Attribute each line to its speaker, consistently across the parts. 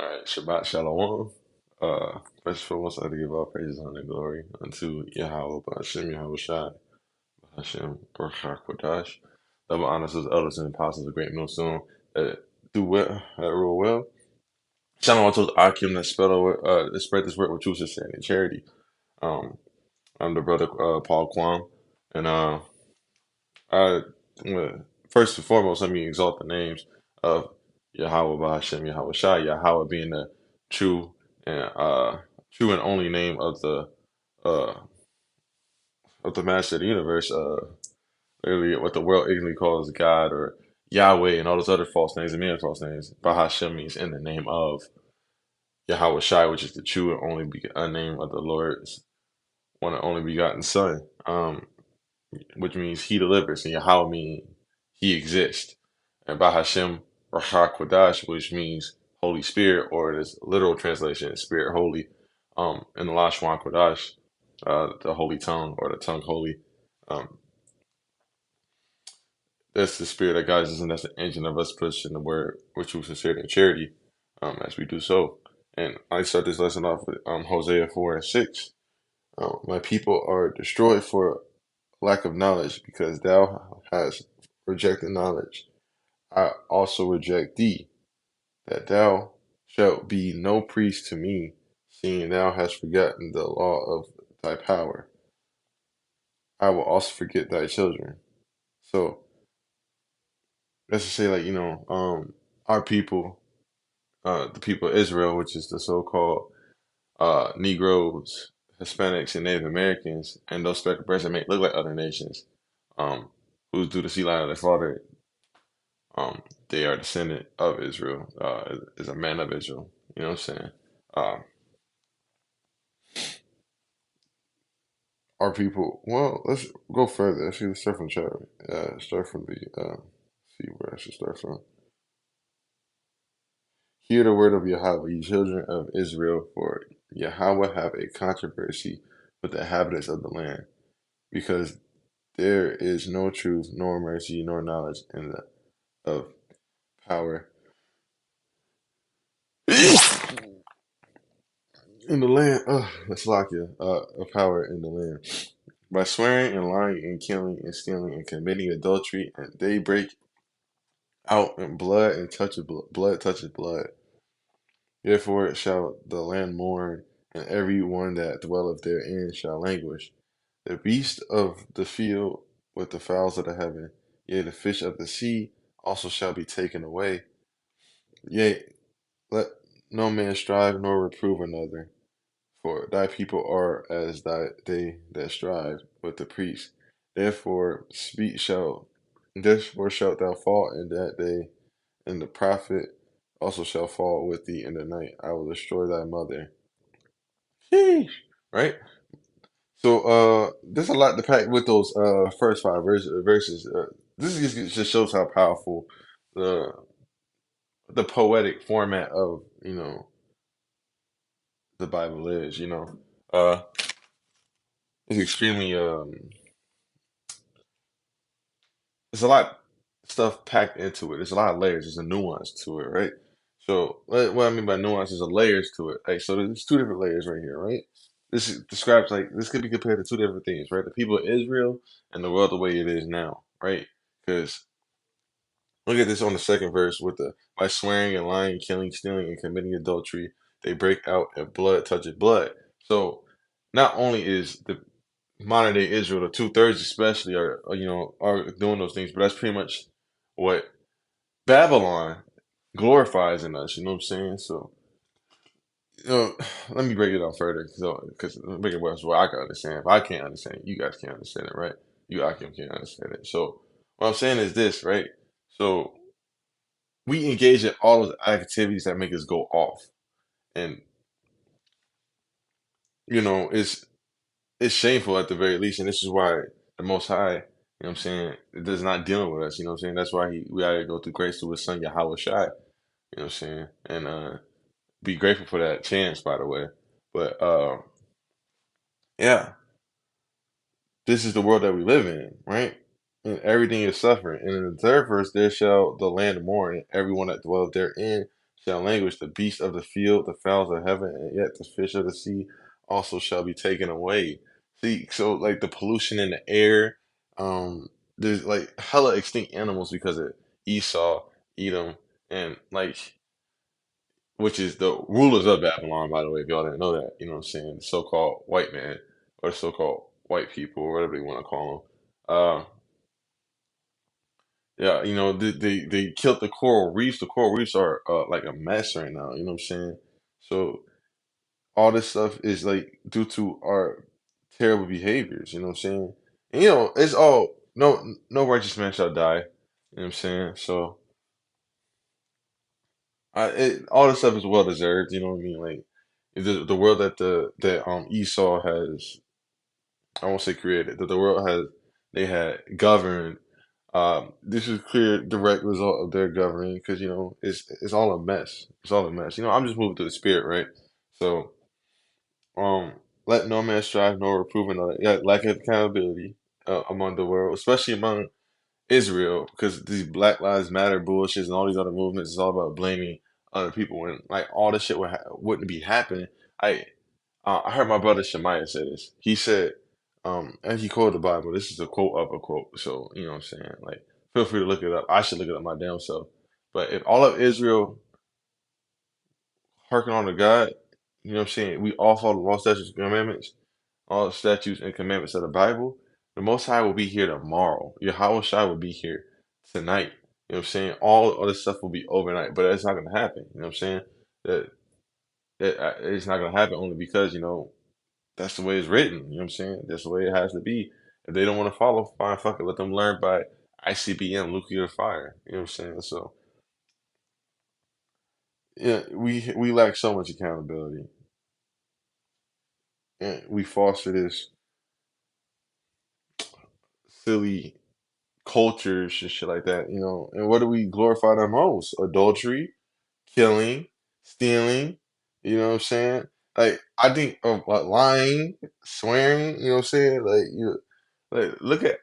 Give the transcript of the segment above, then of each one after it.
Speaker 1: All right, Shabbat Shalom. First and foremost, I'd like to give all praises, honor, and glory unto Yahweh, Hashem, Yahweh Shai, Hashem, Baruch HaKodash. Double honors to the elders and apostles of great millstone that do well, that rule well. Shalom to the Akim that that spread this word with truth, sincerity, and charity. Um, I'm the brother Paul Kwam, and I first and foremost, let me exalt the names of Yahweh Bahashem, Yahweh Shai, Yahweh being the true and true and only name uh of the Master of the Universe. Literally, what the world ignorantly calls God or Yahweh and all those other false names and many false names. Bahashem means in the name of Yahweh Shai, which is the true and only name of the Lord's one and only begotten Son. Which means He delivers, and Yahweh means He exists. And Bahashem Raha Kodash, which means Holy Spirit, or this literal translation is Spirit Holy. In the Lashwan Kodash, the Holy Tongue or the Tongue Holy. Um, that's the Spirit that guides us, and that's the engine of us pushing the word with true sincerity and charity, as we do so. And I start this lesson off with Hosea 4:6. My people are destroyed for lack of knowledge, because thou hast rejected knowledge. I also reject thee, that thou shalt be no priest to me, seeing thou hast forgotten the law of thy power. I will also forget thy children. So that's to say, like, our people, the people of Israel, which is the so-called Negroes, Hispanics, and Native Americans, and those spectral birds that make look like other nations, um, who do the sea line of their father. They are descendant of Israel, is a man of Israel. You know what I'm saying? Uh, our people. Well, let's go further. Let's start from chat. Start from the. See where I should start from. Hear the word of Yahweh, ye children of Israel, for Yahweh have a controversy with the inhabitants of the land, because there is no truth, nor mercy, nor knowledge in the of power in the land. Let's lock you. Of power in the land. By swearing and lying and killing and stealing and committing adultery, and they break out in blood and touches blood touches blood. Therefore shall the land mourn, and every one that dwelleth therein shall languish. The beast of the field with the fowls of the heaven, yea, the fish of the sea also shall be taken away. Yea, let no man strive nor reprove another. For thy people are as they that strive with the priest. Therefore speak shall therefore shalt thou fall in that day, and the prophet also shall fall with thee in the night. I will destroy thy mother. Sheesh. Right? So there's a lot to pack with those first five verses. This just shows how powerful the the poetic format of the Bible is. It's extremely there's a lot of stuff packed into it. There's a lot of layers. There's a nuance to it, right? So what I mean by nuance is a layers to it. Like, so there's two different layers right here, right? Describes, like, this could be compared to two different things, right? The people of Israel and the world the way it is now, right? Because look at this on the second verse with the by swearing and lying, killing, stealing, and committing adultery, they break out and blood touches blood. So not only is the modern day Israel, the two-thirds especially are doing those things, but that's pretty much what Babylon glorifies in us. You know what I'm saying? So, you know, let me break it down further, so because make it worse where I can understand. If I can't understand it, you guys can't understand it, right? You, I can't understand it. So, what I'm saying is this, right? So, we engage in all those activities that make us go off, and it's shameful at the very least, and this is why the Most High, what I'm saying, it does not dealing with us. You know what I'm saying? That's why we gotta go through grace to His Son Yahweh Shai. You know what I'm saying? And be grateful for that chance, by the way. But yeah, this is the world that we live in, right? And everything is suffering. And in the third verse, there shall the land mourn, and everyone that dwelleth therein shall languish, the beasts of the field, the fowls of heaven, and yet the fish of the sea also shall be taken away. See, so like the pollution in the air, there's like hella extinct animals because of Esau, Edom, and like which is the rulers of Babylon, by the way, if y'all didn't know that, you know what I'm saying? The so-called white man or the so-called white people or whatever you want to call them. Yeah, they killed the coral reefs. The coral reefs are like a mess right now. You know what I'm saying? So all this stuff is like due to our terrible behaviors. You know what I'm saying? And it's all no righteous man shall die. You know what I'm saying? So all this stuff is well deserved. You know what I mean? Like the world that Esau has, I won't say created, that the world has they had governed. This is clear direct result of their governing because it's all a mess. It's all a mess. I'm just moving to the spirit, right? So um, let no man strive nor reprove another. Yeah, lack of accountability among the world, especially among Israel, because these Black Lives Matter bullshits and all these other movements is all about blaming other people when like all this shit wouldn't be happening. I I heard my brother Shemaiah say this. He said, and he quoted the Bible. This is a quote of a quote. So, you know what I'm saying? Like, feel free to look it up. I should look it up my damn self. But if all of Israel hearken on to God, you know what I'm saying? We all follow the law, statutes, and commandments, all the statutes and commandments of the Bible. The Most High will be here tomorrow. Yahweh Shai will be here tonight. You know what I'm saying? All this stuff will be overnight, but it's not going to happen. You know what I'm saying? That, it's not going to happen only because, that's the way it's written. You know what I'm saying? That's the way it has to be. If they don't want to follow, fine, fuck it. Let them learn by ICBM, nuclear fire. You know what I'm saying? So yeah, we lack so much accountability, and we foster this silly cultures and shit like that. And what do we glorify the most? Adultery, killing, stealing. You know what I'm saying? Like I think of like lying, swearing. You know what I'm saying? Like look at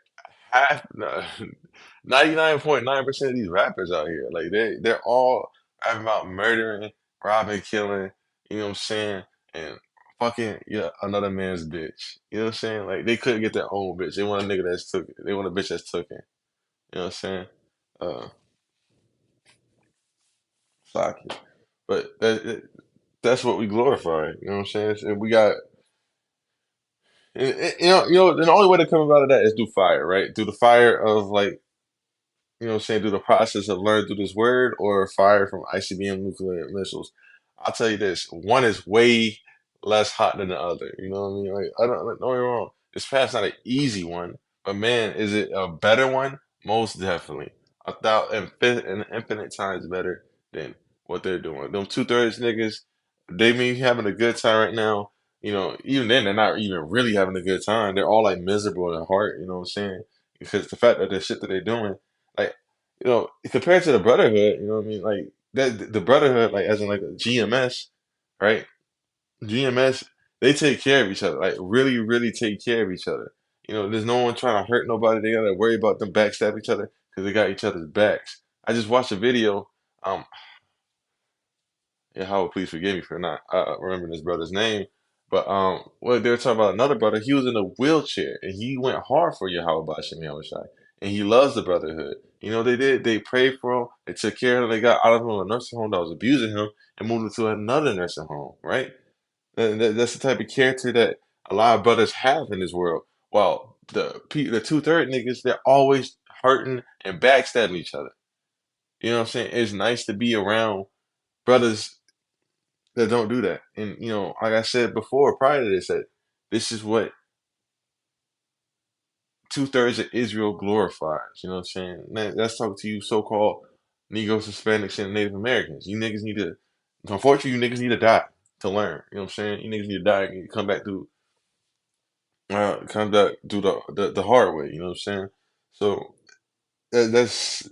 Speaker 1: half 99.9% of these rappers out here. Like they're all rapping about murdering, robbing, killing, you know what I'm saying? And fucking another man's bitch. You know what I'm saying? Like they couldn't get their own bitch. They want a nigga that's took it. They want a bitch that's took it. You know what I'm saying? Uh Fuck it. But that's what we glorify. You know what I'm saying? And we got and the only way to come about of that is through fire, right? Through the fire of like what I'm saying, through the process of learning through this word or fire from ICBM nuclear missiles. I'll tell you this, one is way less hot than the other. You know what I mean? Like, don't get me wrong. This path's not an easy one, but man, is it a better one? Most definitely. And infinite times better than what they're doing. Them two-thirds niggas, they may be having a good time right now. Even then, they're not even really having a good time. They're all like miserable in heart, you know what I'm saying? Because the fact that the shit that they're doing, like, compared to the Brotherhood, you know what I mean? Like that, the Brotherhood, like as in like a GMS, right? GMS, they take care of each other, like really, really take care of each other. There's no one trying to hurt nobody. They gotta worry about them backstab each other because they got each other's backs. I just watched a video. Yeah, Howard, please forgive me for not remembering his brother's name. But well, they were talking about another brother. He was in a wheelchair and he went hard for Yahweh Bashem Yahushai. And he loves the brotherhood. They did. They prayed for him. They took care of him. They got out of him a nursing home that was abusing him and moved him to another nursing home. Right? That's the type of character that a lot of brothers have in this world. While the two-third niggas, they're always hurting and backstabbing each other. You know what I'm saying? It's nice to be around brothers that don't do that. And like I said before, prior to this, that this is what two-thirds of Israel glorifies. You know what I'm saying? Man, let's talk to you so-called Negroes, Hispanics, and Native Americans. You niggas need to, unfortunately, you niggas need to die to learn. You know what I'm saying? You niggas need to die and come back through the hard way. You know what I'm saying? So that's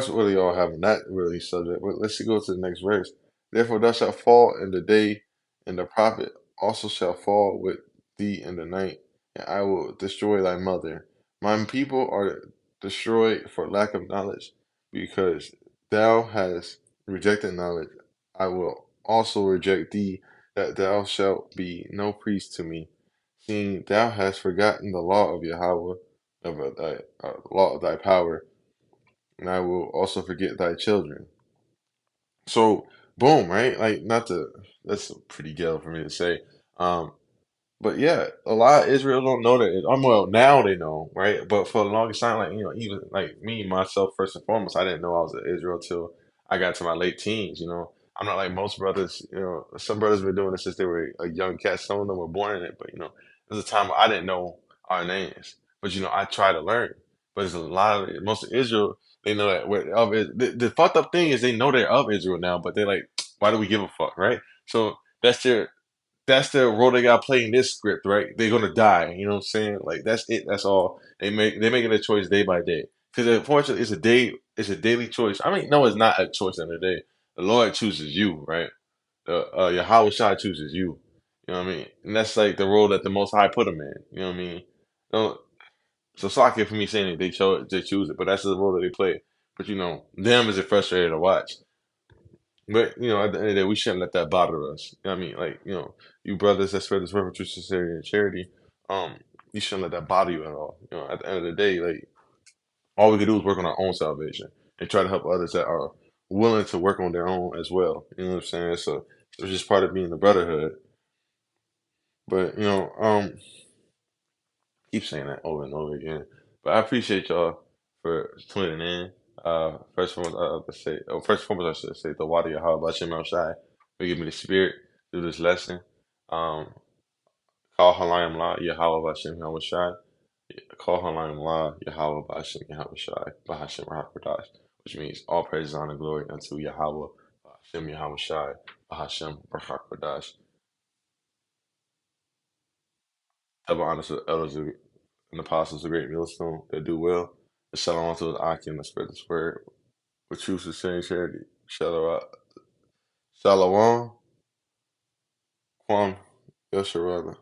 Speaker 1: really all having that really subject. But let's go to the next verse. Therefore thou shalt fall in the day, and the prophet also shall fall with thee in the night, and I will destroy thy mother. My people are destroyed for lack of knowledge, because thou hast rejecting knowledge, I will also reject thee, that thou shalt be no priest to me, seeing thou hast forgotten the law of Yahweh, of thy law of thy power, and I will also forget thy children. So, boom, right? Like, not to, that's pretty ghetto for me to say. Um, but yeah, a lot of Israel don't know that. Well, now they know, right? But for the longest time, like even like me myself, first and foremost, I didn't know I was in Israel till I got to my late teens. I'm not like most brothers. Some brothers been doing this since they were a young cat. Some of them were born in it, but there's a time where I didn't know our names. But I try to learn. But there's a lot of most of Israel. They know that we're of it. The fucked up thing is they know they're of Israel now, but they're like, why do we give a fuck, right? So that's the role they got to play in this script, right? They're gonna die. You know what I'm saying? Like that's it. That's all they're making a choice day by day. Because unfortunately, it's a daily choice. I mean, no, it's not a choice in the day. The Lord chooses you, right? Yahweh Shai chooses you. You know what I mean? And that's like the role that the Most High put him in. You know what I mean? No, so sorry for me saying it, they choose it, but that's the role that they play. But them is it frustrating to watch. But at the end of the day, we shouldn't let that bother us. You know what I mean? Like, you brothers that spread this word for true sincerity and charity, um, you shouldn't let that bother you at all. At the end of the day, like all we can do is work on our own salvation and try to help others that are willing to work on their own as well. You know what I'm saying? So it's just part of being the brotherhood. But keep saying that over and over again. But I appreciate y'all for tuning in. First and foremost, first and foremost, I should say the water your heart by Shem Shai for giving me the spirit through this lesson. Um, Call Halayim La Yahweh Bashem Yahweh Shai. Call Halayim La Yahweh Bashem Yahweh Shai Bahashem Rahakodash, which means all praise, honor, glory unto Yahweh Bashem Yahweh Shai Bahashem Rahakodash. Double honors to the elders and apostles of great millstone that do well. And shalom to the Akim that spread this word with truth, sincerity, charity. Shalom, Shalom, Kwam, Yesharada.